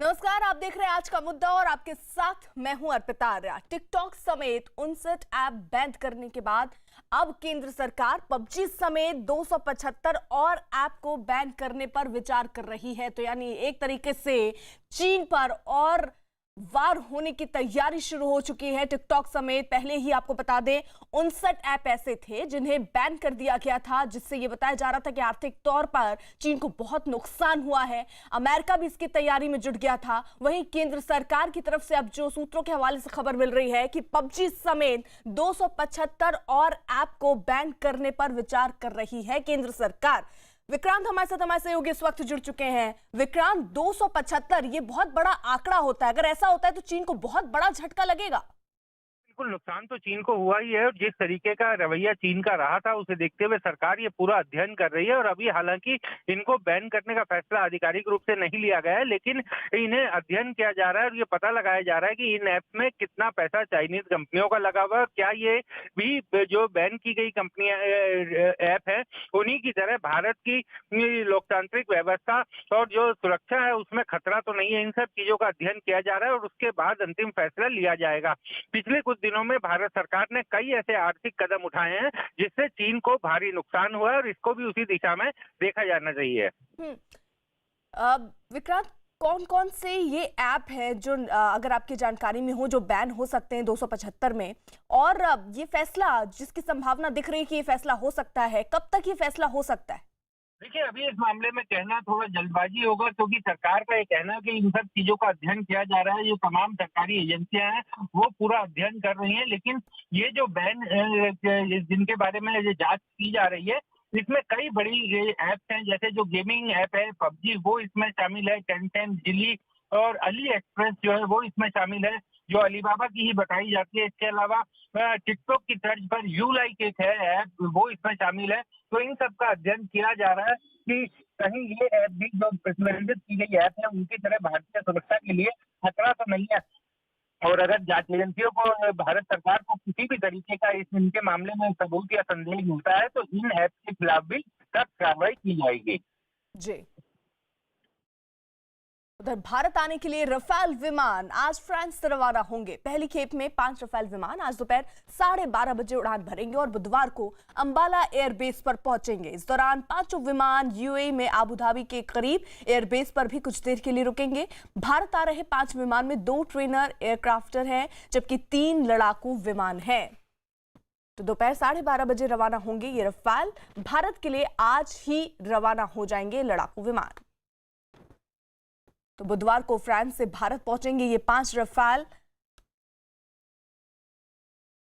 नमस्कार, आप देख रहे हैं आज का मुद्दा और आपके साथ मैं हूं अर्पिता आर्या। टिकटॉक समेत 59 ऐप बैन करने के बाद अब केंद्र सरकार पबजी समेत 275 और ऐप को बैन करने पर विचार कर रही है। तो यानी एक तरीके से चीन पर और वार होने की तैयारी शुरू हो चुकी है। टिकटॉक समेत पहले ही आपको बता दें 59 ऐप ऐसे थे जिन्हें बैन कर दिया गया था, जिससे यह बताया जा रहा था कि आर्थिक तौर पर चीन को बहुत नुकसान हुआ है। अमेरिका भी इसकी तैयारी में जुट गया था। वहीं केंद्र सरकार की तरफ से अब जो सूत्रों के हवाले से खबर मिल रही है कि पबजी समेत 275 और ऐप को बैन करने पर विचार कर रही है केंद्र सरकार। विक्रांत हमारे सहयोगी इस वक्त जुड़ चुके हैं। विक्रांत, 275 ये बहुत बड़ा आंकड़ा होता है। अगर ऐसा होता है तो चीन को बहुत बड़ा झटका लगेगा। बिल्कुल, नुकसान तो चीन को हुआ ही है और जिस तरीके का रवैया चीन का रहा था उसे देखते हुए सरकार ये पूरा अध्ययन कर रही है। और अभी हालांकि इनको बैन करने का फैसला आधिकारिक रूप से नहीं लिया गया है, लेकिन इन्हें अध्ययन किया जा रहा है और ये पता लगाया जा रहा है कि इन ऐप्स में कितना पैसा चाइनीज कंपनियों का लगा हुआ है। क्या ये भी जो बैन की गई कंपनियां ऐप है उन्हीं की तरह भारत की लोकतांत्रिक व्यवस्था और जो सुरक्षा है उसमें खतरा तो नहीं है। इन सब चीजों का अध्ययन किया जा रहा है और उसके बाद अंतिम फैसला लिया जाएगा। पिछले कुछ दिनों में भारत सरकार ने कई ऐसे आर्थिक कदम उठाए हैं जिससे चीन को भारी नुकसान हुआ है और इसको भी उसी दिशा में देखा जाना चाहिए। विक्रांत, कौन कौन से ये ऐप है जो अगर आपकी जानकारी में हो जो बैन हो सकते हैं 275 में, और ये फैसला जिसकी संभावना दिख रही है कि ये फैसला हो सकता है, कब तक ये फैसला हो सकता है? देखिए, अभी इस मामले में कहना थोड़ा जल्दबाजी होगा क्योंकि सरकार का ये कहना है कि इन सब चीजों का अध्ययन किया जा रहा है। जो तमाम सरकारी एजेंसियां हैं वो पूरा अध्ययन कर रही हैं, लेकिन ये जो बैन जिनके बारे में ये जांच की जा रही है इसमें कई बड़ी ऐप्स हैं। जैसे जो गेमिंग ऐप है पबजी वो इसमें शामिल है, टेंसेंट, जिली और अली एक्सप्रेस जो है वो इसमें शामिल है, जो अलीबाबा की ही बताई जाती है। इसके अलावा टिकटॉक की तर्ज पर यू लाइक एक है ऐप, वो इसमें शामिल है। तो इन सब का अध्ययन किया जा रहा है कि कहीं ये ऐप भी जो प्रतिबंधित की गई ऐप है उनकी तरह भारतीय सुरक्षा के लिए खतरा तो नहीं है। और अगर जांच एजेंसियों को भारत सरकार को किसी भी तरीके का इनके मामले में सबूत या संदेह मिलता है तो इन ऐप के खिलाफ भी सख्त कार्रवाई की जाएगी। जी, उधर भारत आने के लिए रफाल विमान आज फ्रांस से रवाना होंगे। पहली खेप में 5 रफाल विमान आज दोपहर 12:30 बजे उड़ान भरेंगे और बुधवार को अंबाला एयरबेस पर पहुंचेंगे। इस दौरान 5 विमान यूएई में आबू धाबी के करीब एयरबेस पर भी कुछ देर के लिए रुकेंगे। भारत आ रहे 5 विमान में 2 ट्रेनर एयरक्राफ्टर हैं, जबकि 3 लड़ाकू विमान हैं। तो दोपहर 12:30 बजे रवाना होंगे ये रफाल। भारत के लिए आज ही रवाना हो जाएंगे लड़ाकू विमान। तो बुधवार को फ्रांस से भारत पहुंचेंगे ये 5 रफाल।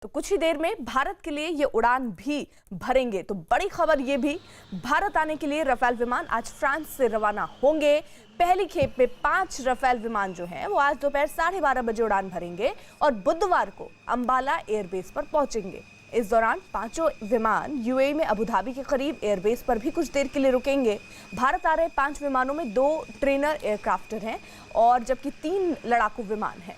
तो कुछ ही देर में भारत के लिए ये उड़ान भी भरेंगे। तो बड़ी खबर ये भी, भारत आने के लिए रफाल विमान आज फ्रांस से रवाना होंगे। पहली खेप में 5 रफाल विमान जो हैं वो आज दोपहर 12:30 बजे उड़ान भरेंगे और बुधवार को अंबाला एयरबेस पर पहुंचेंगे। इस दौरान 5 विमान यूएई में अबू धाबी के करीब एयरबेस पर भी कुछ देर के लिए रुकेंगे। भारत आ रहे 5 विमानों में 2 ट्रेनर एयरक्राफ्टर हैं और जबकि 3 लड़ाकू विमान हैं।